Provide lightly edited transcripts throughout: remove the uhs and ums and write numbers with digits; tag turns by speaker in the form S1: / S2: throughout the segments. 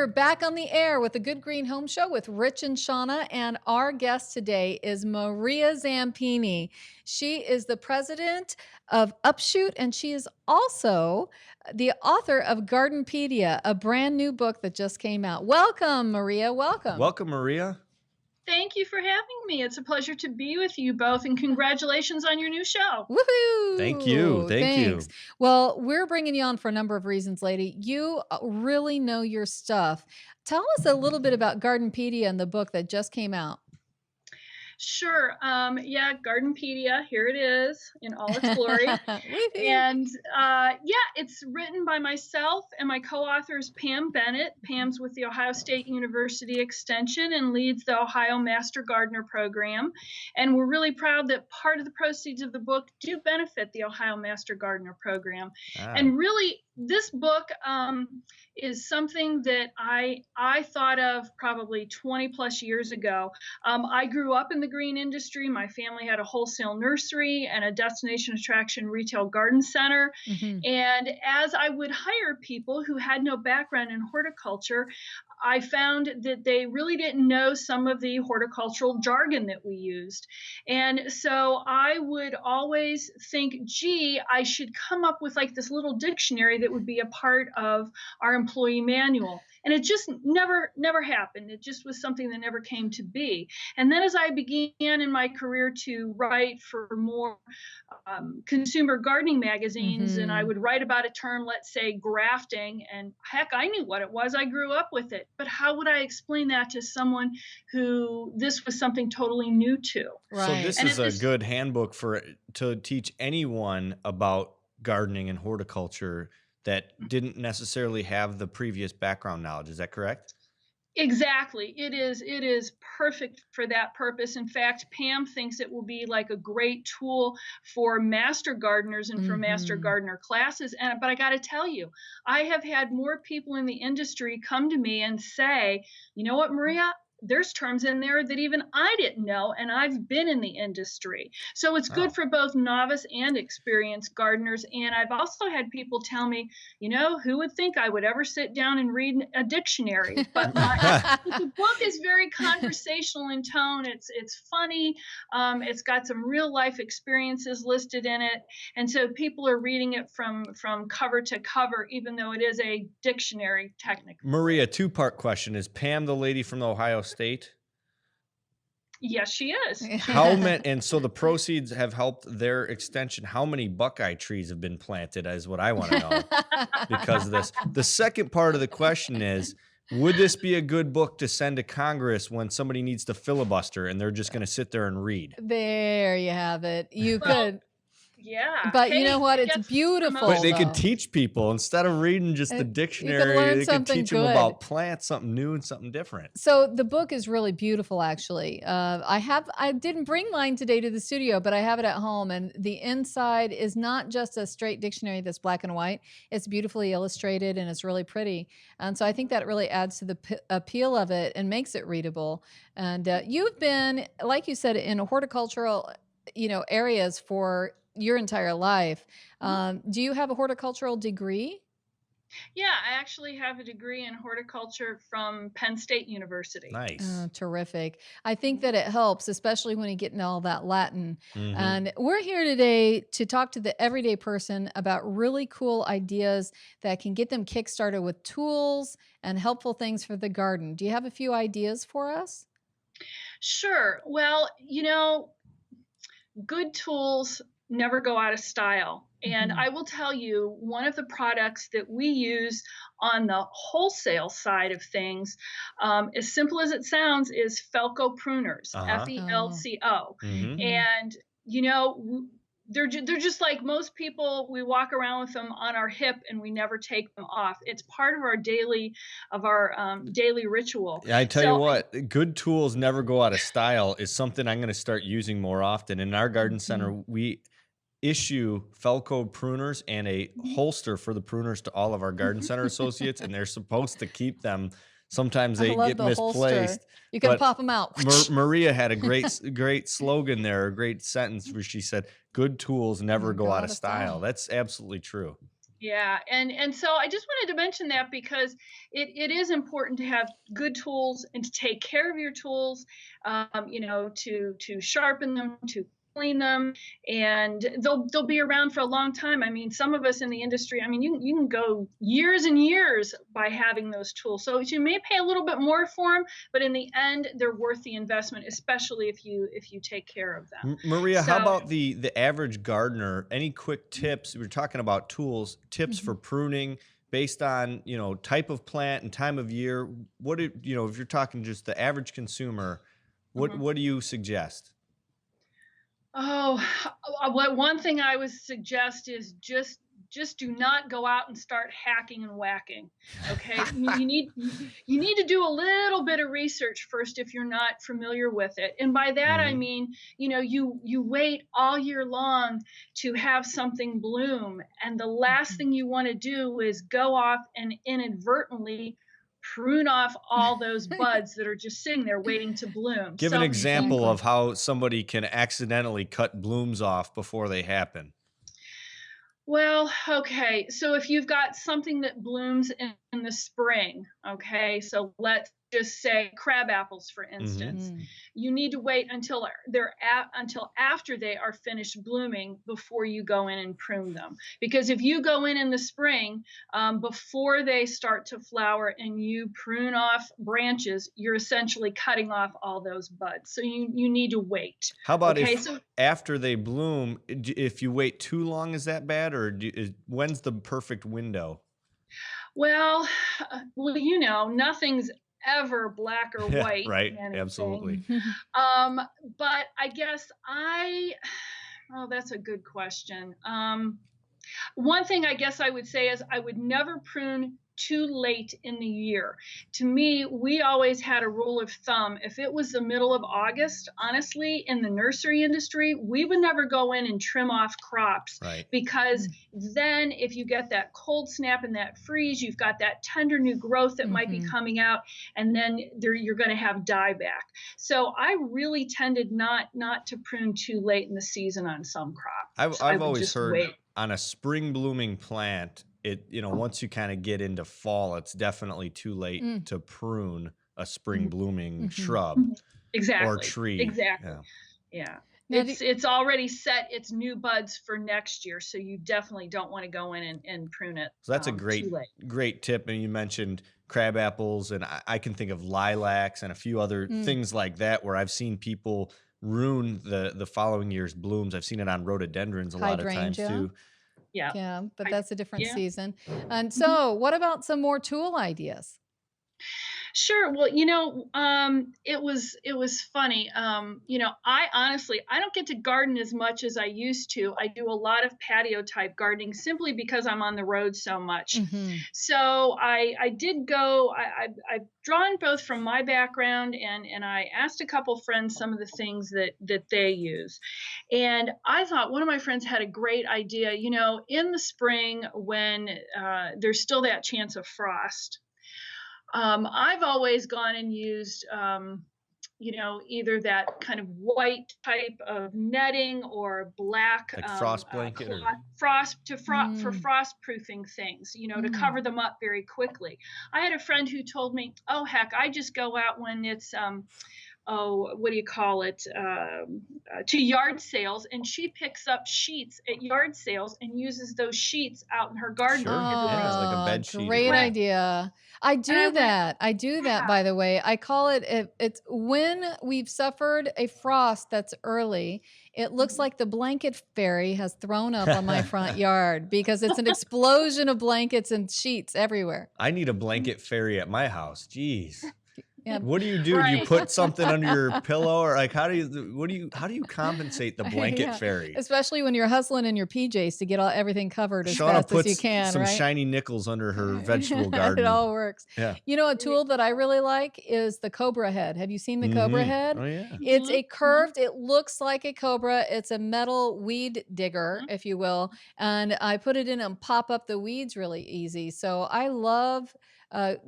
S1: we're back on the air with the Good Green Home Show with Rich and Shauna, and our guest today is Maria Zampini. She is the president of Upshoot, and she is also the author of Garden-Pedia, a brand new book that just came out. Welcome, Maria. Welcome.
S2: Welcome, Maria.
S3: Thank you for having me. It's a pleasure to be with you both, and congratulations on your new show.
S1: Woohoo!
S2: Thank you. Thanks.
S1: Well, we're bringing you on for a number of reasons, lady. You really know your stuff. Tell us a little bit about Garden-Pedia and the book that just came out.
S3: Sure. Yeah, Garden-Pedia, here it is in all its glory. And it's written by myself and my co-author is Pam Bennett. Pam's with the Ohio State University Extension and leads the Ohio Master Gardener program. And we're really proud that part of the proceeds of the book do benefit the Ohio Master Gardener program. And really, this book is something that I thought of probably 20 plus years ago. I grew up in the green industry. My family had a wholesale nursery and a destination attraction retail garden center. And as I would hire people who had no background in horticulture, I found that they really didn't know some of the horticultural jargon that we used. And so I would always think, gee, I should come up with like this little dictionary that would be a part of our employee manual. And it just never happened. It just was something that never came to be. And then as I began in my career to write for more consumer gardening magazines, and I would write about a term, let's say grafting, and heck, I knew what it was. I grew up with it. But how would I explain that to someone who this was something totally new to?
S2: Right. So this is a good handbook to teach anyone about gardening and horticulture that didn't necessarily have the previous background knowledge. Is that correct?
S3: Exactly. It is perfect for that purpose. In fact, Pam thinks it will be like a great tool for master gardeners and for master gardener classes. But I got to tell you, I have had more people in the industry come to me and say, you know what, Maria? There's terms in there that even I didn't know, and I've been in the industry. So it's good for both novice and experienced gardeners. And I've also had people tell me, you know, who would think I would ever sit down and read a dictionary? But the book is very conversational in tone. It's funny. It's got some real life experiences listed in it. And so people are reading it from cover to cover, even though it is a dictionary technically.
S2: Maria, two-part question. Is Pam the lady from the Ohio State?
S3: Yes, she is.
S2: How many? And so the proceeds have helped their extension. How many Buckeye trees have been planted is what I want to know because of this. The second part of the question is, would this be a good book to send to Congress when somebody needs to filibuster and they're just going to sit there and read?
S1: There you have it. You could.
S3: Yeah.
S1: But you know what? It's beautiful.
S2: But they could teach people instead of reading just the dictionary. They could teach them about plants, something new and something different.
S1: So the book is really beautiful, actually. I didn't bring mine today to the studio, but I have it at home. And the inside is not just a straight dictionary that's black and white. It's beautifully illustrated and it's really pretty. And so I think that really adds to the appeal of it and makes it readable. And you've been, like you said, in horticultural, areas for your entire life. Do you have a horticultural degree?
S3: Yeah, I actually have a degree in horticulture from Penn State University.
S2: Nice.
S1: Oh, terrific. I think that it helps, especially when you get into all that Latin. And we're here today to talk to the everyday person about really cool ideas that can get them kickstarted with tools and helpful things for the garden. Do you have a few ideas for us?
S3: Sure. Well, good tools never go out of style. And I will tell you, one of the products that we use on the wholesale side of things, as simple as it sounds, is Felco pruners, F-E-L-C-O. And, they're just like most people. We walk around with them on our hip and we never take them off. It's part of our daily ritual.
S2: Yeah, I tell you what, good tools never go out of style is something I'm going to start using more often. In our garden center, we issue Felco pruners and a holster for the pruners to all of our garden center associates, and they're supposed to keep them. Sometimes they get misplaced.
S1: Holster. You can pop them out.
S2: Maria had a great slogan there, a great sentence where she said, good tools never go out of style. That's absolutely true.
S3: Yeah, and so I just wanted to mention that because it is important to have good tools and to take care of your tools, to sharpen them, to clean them, and they'll be around for a long time. I mean, some of us in the industry, I mean, you can go years and years by having those tools. So you may pay a little bit more for them, but in the end, they're worth the investment, especially if you take care of them.
S2: Maria, how
S3: So.
S2: about the average gardener? Any quick tips? We're talking about tools, tips for
S1: Mhm.
S2: pruning based on, type of plant and time of year. What do, if you're talking just the average consumer, what
S3: Mhm.
S2: what do you suggest?
S3: Oh, what one thing I would suggest is just do not go out and start hacking and whacking. Okay, you need to do a little bit of research first if you're not familiar with it. And by that I
S2: Mhm.
S3: mean, you wait all year long to have something bloom, and the last
S1: Mhm.
S3: thing you want to do is go off and inadvertently prune off all those buds that are just sitting there waiting to bloom.
S2: Give an
S3: So
S2: example
S1: Exactly.
S2: of how somebody can accidentally cut blooms off before they happen.
S3: well, okay. So if you've got something that blooms in the spring, okay, so let's just say crab apples, for
S2: Mhm.
S3: instance,
S1: Mm.
S3: you need to wait until after they are finished blooming before you go in and prune them. Because if you go in the spring before they start to flower and you prune off branches, you're essentially cutting off all those buds. So you need to wait.
S2: How about
S3: Okay,
S2: if
S3: so
S2: after they bloom, if you wait too long, is that bad, or when's the perfect window?
S3: Well, nothing's ever black or
S2: Yeah,
S3: white
S2: right.
S3: in anything.
S2: Absolutely.
S3: Um, but I guess oh, that's a good question. One thing I guess I would say is I would never prune too late in the year. To me, we always had a rule of thumb. If it was the middle of August, honestly, in the nursery industry, we would never go in and trim off crops
S2: Right.
S3: because then if you get that cold snap and that freeze, you've got that tender new growth that might be
S1: Mhm.
S3: coming out, and then you're going to have dieback. So I really tended not to prune too late in the season on some
S2: I've
S3: crops. I
S2: I've
S3: would
S2: always
S3: just
S2: heard
S3: wait.
S2: on a spring blooming plant, once you kind of get into fall, it's definitely too late
S1: Mm.
S2: to prune a spring
S1: Mm.
S2: blooming
S1: Mhm.
S2: shrub
S3: Mhm.
S2: or
S3: Exactly,
S2: tree.
S3: exactly.
S2: Yeah.
S3: Yeah.
S1: Now do
S3: It's already set its new buds for next year, so you definitely don't wanna go in and prune it,
S2: So that's a
S3: too
S2: great
S3: late.
S2: great tip. And you mentioned crab apples, and I can think of lilacs and a few other
S1: mm,
S2: things like that where I've seen people ruin the following year's blooms. I've seen it on rhododendrons a lot of times
S1: hydrangea?
S2: too.
S3: Yeah.
S1: Yeah, but
S3: I
S1: that's a different
S3: yeah.
S1: season. And
S3: Mhm.
S1: so, what about some more tool ideas?
S3: Sure. Well, it was funny. I honestly I don't get to garden as much as I used to. I do a lot of patio type gardening simply because I'm on the road so much.
S1: Mhm.
S3: So I did go. I've drawn both from my background and I asked a couple friends some of the things that they use, and I thought one of my friends had a great idea. In the spring when there's still that chance of frost. I've always gone and used, either that kind of white type of netting or black
S2: Like frost blanket or
S3: cloth for
S1: Mm.
S3: frost proofing things, to
S1: Mm.
S3: cover them up very quickly. I had a friend who told me, "Oh heck, I just go out when it's what do you call it, to yard sales, and she picks up sheets at yard sales and uses those sheets out in her garden for
S2: sure. Yeah,
S3: everybody to
S2: like a
S1: Oh,
S2: bed sheet or
S1: great
S3: right."
S2: something.
S1: idea. I
S3: And I
S1: do
S3: went,
S1: that. I do that,
S3: yeah.
S1: by the way. I call it, it's when we've suffered a frost that's early, it looks
S3: Mhm.
S1: like the blanket fairy has thrown up on my front yard because it's an explosion of blankets and sheets everywhere.
S2: I need a blanket fairy at my house. Jeez.
S1: Yeah.
S2: What do you do? Do you
S3: Right.
S2: put something under your pillow, or like how do you compensate the blanket
S1: Yeah,
S2: fairy?
S1: especially when you're hustling in your PJs to get everything covered as
S2: Shauna
S1: fast as you
S2: puts
S1: can,
S2: some
S1: right?
S2: shiny nickels under her vegetable
S1: It
S2: garden.
S1: all works.
S2: Yeah.
S1: You know, a tool that I really like is the cobra head. Have you seen the cobra
S2: Mhm.
S1: head?
S2: Oh, yeah.
S1: It's
S3: Mhm,
S1: a
S3: mhm,
S1: curved, it looks like a cobra. It's a metal weed digger,
S3: mhm.
S1: if you will. And I put it in and pop up the weeds really easy. So I love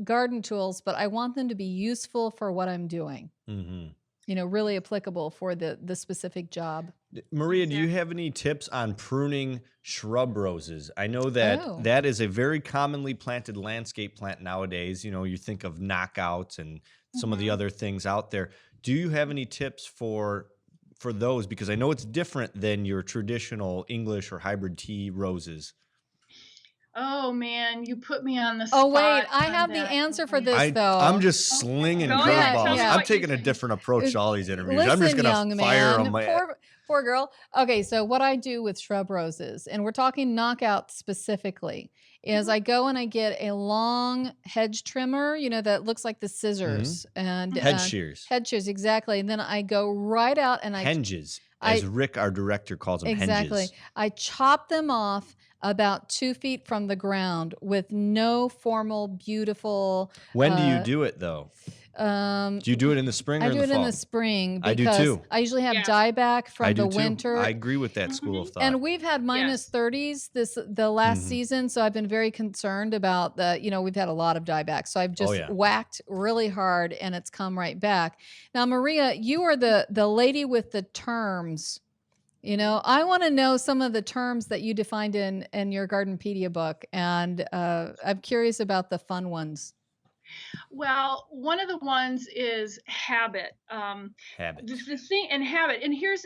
S1: garden tools, but I want them to be useful for what I'm doing.
S2: Mhm.
S1: really applicable for the specific job.
S2: Maria, do you
S3: Exactly.
S2: have any tips on pruning shrub roses? I know that
S1: Oh.
S2: that is a very commonly planted landscape plant nowadays. You think of knockouts and some of the
S3: Mhm.
S2: other things out there. Do you have any tips for those? Because I know it's different than your traditional English or hybrid tea roses.
S3: Oh man, you put me on the
S1: Oh, wait,
S3: spot
S1: I
S3: on
S1: have the
S3: that
S1: answer for
S3: one.
S1: this,
S2: I'm
S1: though.
S2: just
S3: Okay,
S2: slinging
S3: go ahead.
S1: Yeah,
S3: Tell
S2: curveballs.
S3: me
S1: yeah.
S2: I'm
S3: what you
S2: taking a
S3: think.
S2: different approach to all these interviews. I'm just
S1: Listen,
S2: gonna
S1: young
S2: fire
S1: man,
S2: them.
S1: poor girl. Okay, so what I do with shrub roses, and we're talking knockout specifically, is
S3: Mhm.
S1: I go and I get a long hedge trimmer, that looks like the
S2: Mhm.
S1: scissors, and
S3: Mhm.
S2: Head shears,
S1: hedge shears, exactly. And then I go right out and
S2: henges, as
S1: I
S2: Rick, our director, calls them,
S1: exactly.
S2: henges.
S1: I chop them off about 2 feet from the ground with no formal, beautiful.
S2: When do you do it though?
S1: Um,
S2: Do you do it in the spring
S1: I
S2: or in
S1: do
S2: the
S1: it in
S2: fall?
S1: the spring
S2: I do
S1: because
S2: too.
S1: I usually have
S3: Yeah.
S1: dieback
S2: I
S1: from
S2: do
S1: the
S2: too. I
S1: winter.
S2: agree with that school
S3: Mhm.
S2: of thought.
S1: And we've had minus
S3: Yes.
S1: 30s the last
S2: Mhm.
S1: season, so I've been very concerned about we've had a lot of dieback. So I've
S2: Oh
S1: just
S2: yeah.
S1: whacked really hard and it's come right back. Now, Maria, you are the lady with the terms. I want to know some of the terms that you defined in your Garden-Pedia book, and I'm curious about the fun ones.
S3: Well, one of the ones is habit. The,
S2: Habit.
S3: the thing and habit, and here's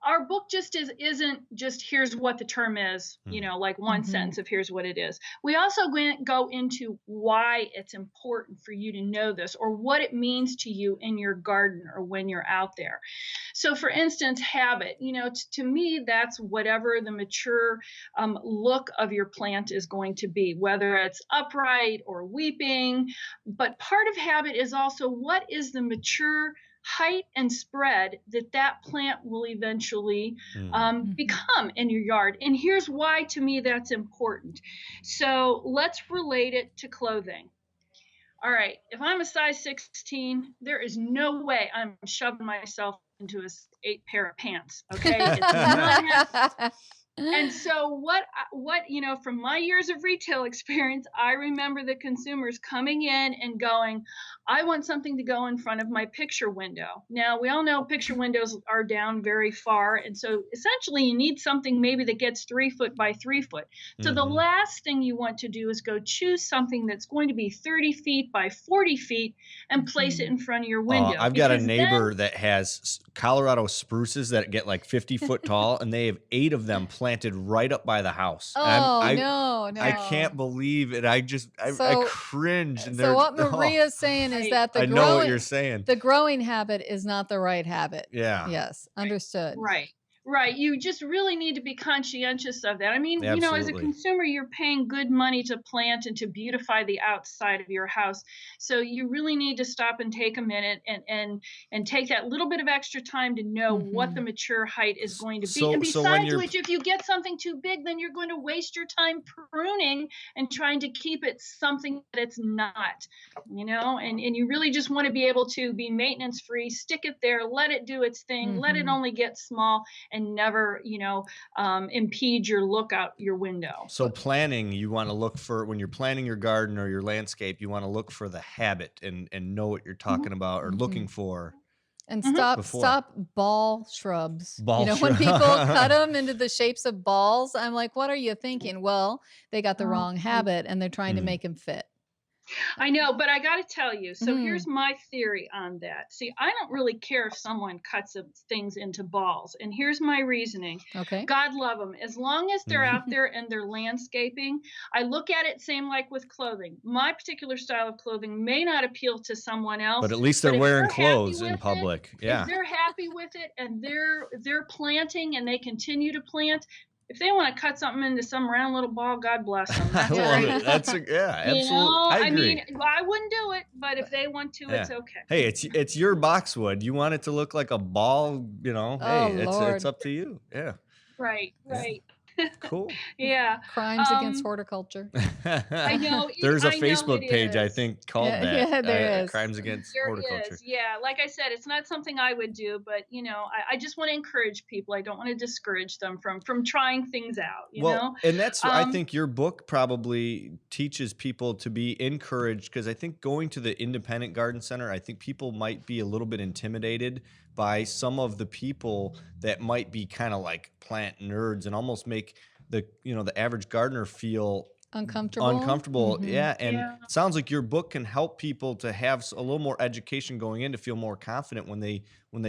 S3: our book just isn't just here's what the term is,
S2: Mhm.
S3: like one
S1: Hmm.
S3: sentence of here's what it is. We also go into why it's important for you to know this or what it means to you in your garden or when you're out there. So, for instance, habit, to me, that's whatever the mature look of your plant is going to be, whether it's upright or weeping. But part of habit is also what is the mature height and spread that plant will eventually
S2: Mhm.
S1: Hmm.
S3: become in your yard. And here's why to me that's important. So let's relate it to clothing. All right, if I'm a size 16, there is no way I'm shoving myself into a 8 pair of pants. Okay, it's not happening. And so from my years of retail experience, I remember the consumers coming in and going, I want something to go in front of my picture window. Now, we all know picture windows are down very far, and so essentially you need something maybe that gets 3 foot by 3 foot. So the
S2: Mhm.
S3: last thing you want to do is go choose something that's going to be 30 feet by 40 feet and place it
S1: Mhm.
S3: in front of your window
S2: I've got a
S3: because then
S2: neighbor that has Colorado spruces that get like 50 foot tall, and they have 8 of them planted right up by the house. And
S1: Oh,
S2: I
S1: no,
S2: I
S3: yeah,
S2: can't
S1: no.
S2: believe it. I
S1: So
S2: cringe, and
S1: so
S2: they're
S1: what
S2: oh,
S1: Maria's saying is
S3: right.
S1: that
S2: I know what you're saying.
S1: the growing habit is not the right habit.
S2: Yeah,
S1: Yes,
S3: Right.
S1: understood.
S3: Right. Right. You just really need to be conscientious of that. I mean, as a
S2: absolutely.
S3: consumer, you're paying good money to plant and to beautify the outside of your house. So you really need to stop and take a minute and take that little bit of extra time to know what the
S1: Mhm.
S3: mature height is
S2: S-
S3: going to be. And
S2: So when
S3: besides
S2: you're
S3: which, if you get something too big, then you're going to waste your time pruning and trying to keep it something that it's not, and you really just want to be able to be maintenance free, stick it there, let it do its thing, let it
S1: Mhm.
S3: only get small and never, impede your look out your window.
S2: so planning, you want to look for when you're planning your garden or your landscape, you want to look for the habit and know what you're
S3: Mhm.
S2: talking about or looking
S1: Mhm.
S2: for
S1: And
S3: Mhm.
S1: stop
S2: before.
S1: ball shrubs.
S2: Ball
S1: When people cut
S2: shrub.
S1: them into the shapes of balls, I'm like, "What are you thinking?" Well, they got the
S3: Oh,
S1: wrong
S3: I
S1: habit and they're trying to
S2: Mm.
S1: make them fit.
S3: I know, but I got to tell you. So here's
S1: Mm,
S3: my theory on that. See, I don't really care if someone cuts things into balls, and here's my reasoning.
S1: okay.
S3: God love them. As long as they're
S2: Mhm.
S3: out there and they're landscaping, I look at it same like with clothing. My particular style of clothing may not appeal to someone
S2: But
S3: else,
S2: at least they're
S3: but if
S2: wearing
S3: they're happy
S2: clothes in
S3: with it,
S2: public.
S3: if
S2: Yeah.
S3: they're happy with it and they're planting and they continue to plant, if they want to cut something into some round little ball, God bless them.
S2: I
S3: That's
S2: love
S3: great.
S2: it. Yeah, absolutely. I
S3: I mean,
S2: agree.
S3: I wouldn't do it, but if they want to,
S2: Yeah.
S3: it's okay.
S2: Hey, it's your boxwood. You want it to look like a ball, hey,
S1: Oh,
S2: it's
S1: Lord.
S2: up to you. Yeah.
S3: Right,
S2: Yeah.
S3: right.
S2: Cool.
S3: Yeah.
S1: Crimes against
S3: Um,
S1: horticulture.
S3: I know
S2: There's a
S3: I know it
S2: Facebook page, I
S3: is.
S2: think, called
S1: Yeah,
S2: that,
S1: yeah, there is.
S2: Crimes Against
S3: There
S2: Horticulture.
S3: is. Yeah. Like I said, it's not something I would do, but I just want to encourage people. I don't want to discourage them from trying things out, you
S2: Well,
S3: know?
S2: and that's I
S3: Um,
S2: think your book probably teaches people to be encouraged, because I think going to the independent garden center, I think people might be a little bit intimidated by some of the people that might be kind of like plant nerds and almost make the average gardener feel
S1: Uncomfortable.
S2: uncomfortable. Yeah, and
S3: yeah.
S2: it sounds like your book can help people to have a little more education going in to feel more confident when they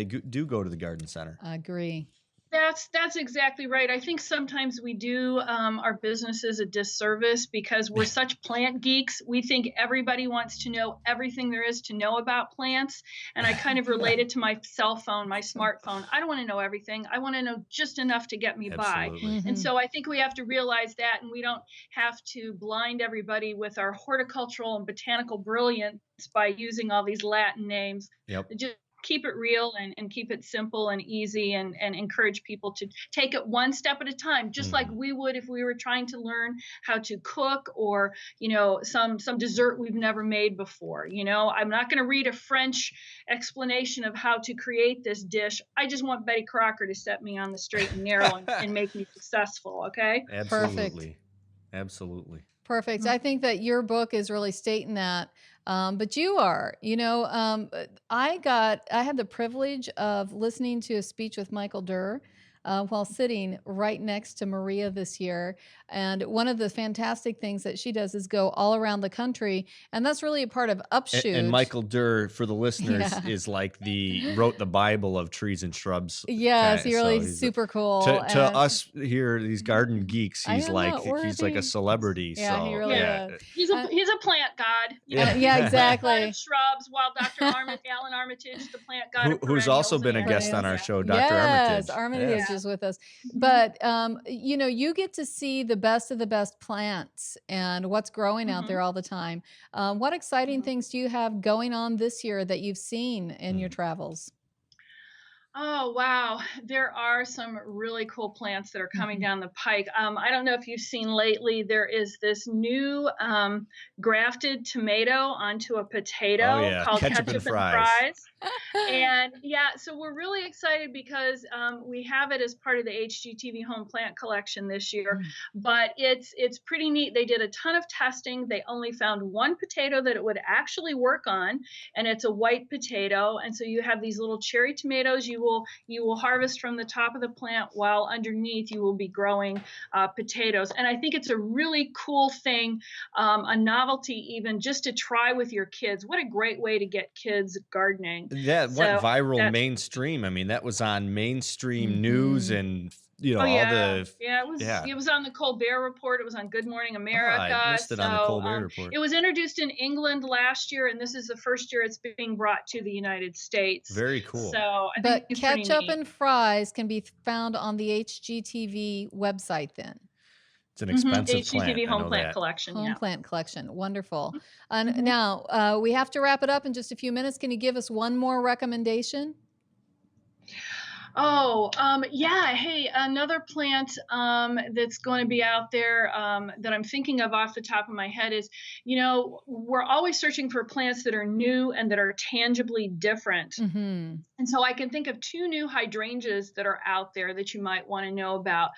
S2: do go to the garden center.
S1: I agree.
S3: That's exactly right. I think sometimes we do our businesses a disservice because we're such plant geeks. We think everybody wants to know everything there is to know about plants. And I kind of relate it to my cell phone, my smartphone. I don't want to know everything. I want to know just enough to get me by.
S2: Absolutely.
S3: And so I think we have to realize that, and we don't have to blind everybody with our horticultural and botanical brilliance by using all these Latin names.
S2: Yep.
S3: Just keep it real and keep it simple and easy, and encourage people to take it one step at a time, just like we would if we were trying to learn how to cook, or some dessert we've never made before. I'm not going to read a French explanation of how to create this dish. I just want Betty Crocker to set me on the straight and narrow and make me successful. Okay.
S2: Absolutely. Absolutely.
S1: Perfect. I think that your book is really stating that. But you are, I had the privilege of listening to a speech with Michael Durr while sitting right next to Maria this year. And one of the fantastic things that she does is go all around the country. And that's really a part of Upshoot.
S2: And Michael Durr, for the listeners,
S1: Yeah.
S2: is like wrote the Bible of trees and shrubs.
S1: Yes, he really
S2: he's
S1: super cool.
S2: To
S1: and-
S2: us here, these garden geeks,
S1: I
S2: he's
S1: know,
S2: like
S1: we're
S2: he's like a
S1: being-
S2: celebrity.
S1: Yeah,
S2: so
S1: he really
S2: yeah.
S1: is.
S3: He's a plant god.
S2: Yeah.
S1: Yeah,
S3: Plant
S1: exactly.
S3: of shrubs, while Dr. Alan Armitage, the plant god of
S2: Who's also
S3: perennials
S2: been a
S3: and
S2: guest on our
S3: everything.
S2: show, Dr.
S1: Yes,
S2: Armitage.
S1: Armitage
S3: Yeah.
S1: is with us. But you get to see the best of the best plants and what's growing out there all the time. What exciting things do you have going on this year that you've seen in your travels?
S3: Oh, wow. There are some really cool plants that are coming down the pike. I don't know if you've seen lately, there is this new grafted tomato onto a potato called
S2: Ketchup and fries.
S3: And yeah, so we're really excited because we have it as part of the HGTV Home Plant Collection this year. But it's pretty neat. They did a ton of testing. They only found one potato that it would actually work on, and it's a white potato. And so you have these little cherry tomatoes you will harvest from the top of the plant, while underneath you will be growing potatoes. And I think it's a really cool thing, a novelty even, just to try with your kids. What a great way to get kids gardening.
S2: That went viral mainstream. I mean, that was on mainstream news and all the
S3: it was on the Colbert Report. It was on Good Morning America.
S2: I missed it on the Colbert Report.
S3: It was introduced in England last year, and this is the first year it's being brought to the United States.
S2: Very cool.
S3: So, I
S1: But
S3: think it's pretty
S1: ketchup
S3: neat.
S1: and fries can be found on the HGTV website then.
S2: It's an expensive plant.
S3: HGTV
S2: I
S3: Home
S2: know
S3: Plant
S2: that.
S3: Collection.
S1: Home
S3: Yeah.
S1: plant collection. Wonderful. And now we have to wrap it up in just a few minutes. Can you give us one more recommendation?
S3: Oh, yeah. Hey, another plant that's going to be out there that I'm thinking of off the top of my head is, we're always searching for plants that are new and that are tangibly different. And so I can think of two new hydrangeas that are out there that you might want to know about.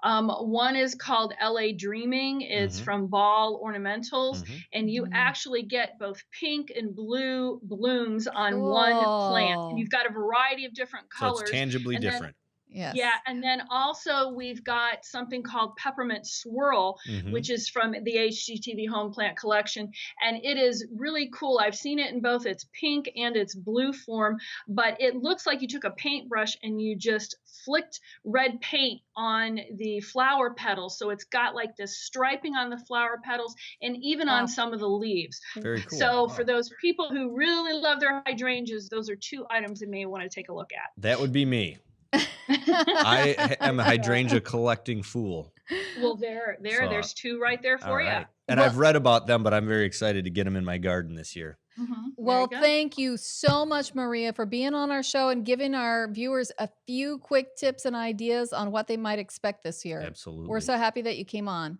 S3: One is called LA Dreaming. It's from Ball Ornamentals, and you actually get both pink and blue blooms on one plant. And you've got a variety of different colors.
S2: So it's tangibly different.
S1: Yes.
S3: Yeah, and then also we've got something called Peppermint Swirl, which is from the HGTV Home Plant Collection, and it is really cool. I've seen it in both its pink and its blue form, but it looks like you took a paintbrush and you just flicked red paint on the flower petals, so it's got like this striping on the flower petals and even on some of the leaves.
S2: Very cool.
S3: So for those people who really love their hydrangeas, those are two items you may want to take a look at.
S2: That would be me. I am a hydrangea collecting fool.
S3: Well,
S2: So,
S3: there's two right there
S2: all
S3: for you.
S2: right. And
S1: Well,
S2: I've read about them, but I'm very excited to get them in my garden this year.
S3: Very
S1: well,
S3: good.
S1: thank you so much, Maria, for being on our show and giving our viewers a few quick tips and ideas on what they might expect this year. We're
S2: Absolutely.
S1: so happy that you came on.
S3: Well,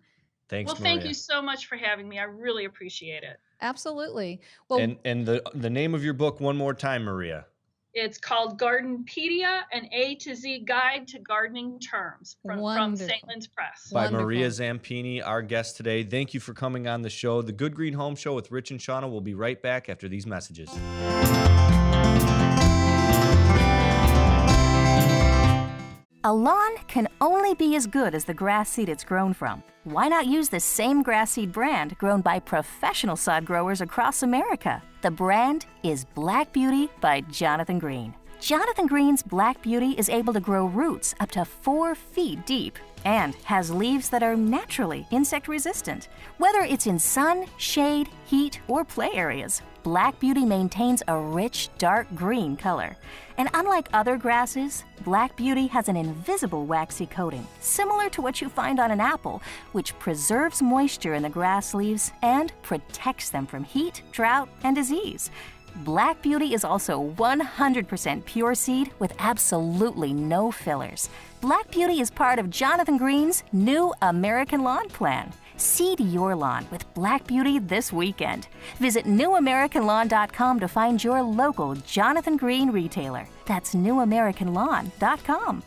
S2: Thanks,
S3: thank you
S2: Maria.
S3: so much for having me. I really appreciate it.
S1: Absolutely. Well,
S2: And the name of your book one more time, Maria.
S3: It's called Garden-Pedia, an A to Z guide to gardening terms from St.
S1: wonderful.
S3: Lynn's Press.
S2: By Maria
S1: Wonderful.
S2: Zampini, our guest today. Thank you for coming on the show. The Good Green Home Show with Rich and Shauna will be right back after these messages.
S4: A lawn can only be as good as the grass seed it's grown from. Why not use the same grass seed brand grown by professional sod growers across America? The brand is Black Beauty by Jonathan Green. Jonathan Green's Black Beauty is able to grow roots up to 4 feet deep and has leaves that are naturally insect resistant. Whether it's in sun, shade, heat, or play areas, Black Beauty maintains a rich, dark green color. And unlike other grasses, Black Beauty has an invisible waxy coating, similar to what you find on an apple, which preserves moisture in the grass leaves and protects them from heat, drought, and disease. Black Beauty is also 100% pure seed with absolutely no fillers. Black Beauty is part of Jonathan Green's new American Lawn Plan. Seed your lawn with Black Beauty this weekend. Visit newamericanlawn.com to find your local Jonathan Green retailer. That's newamericanlawn.com.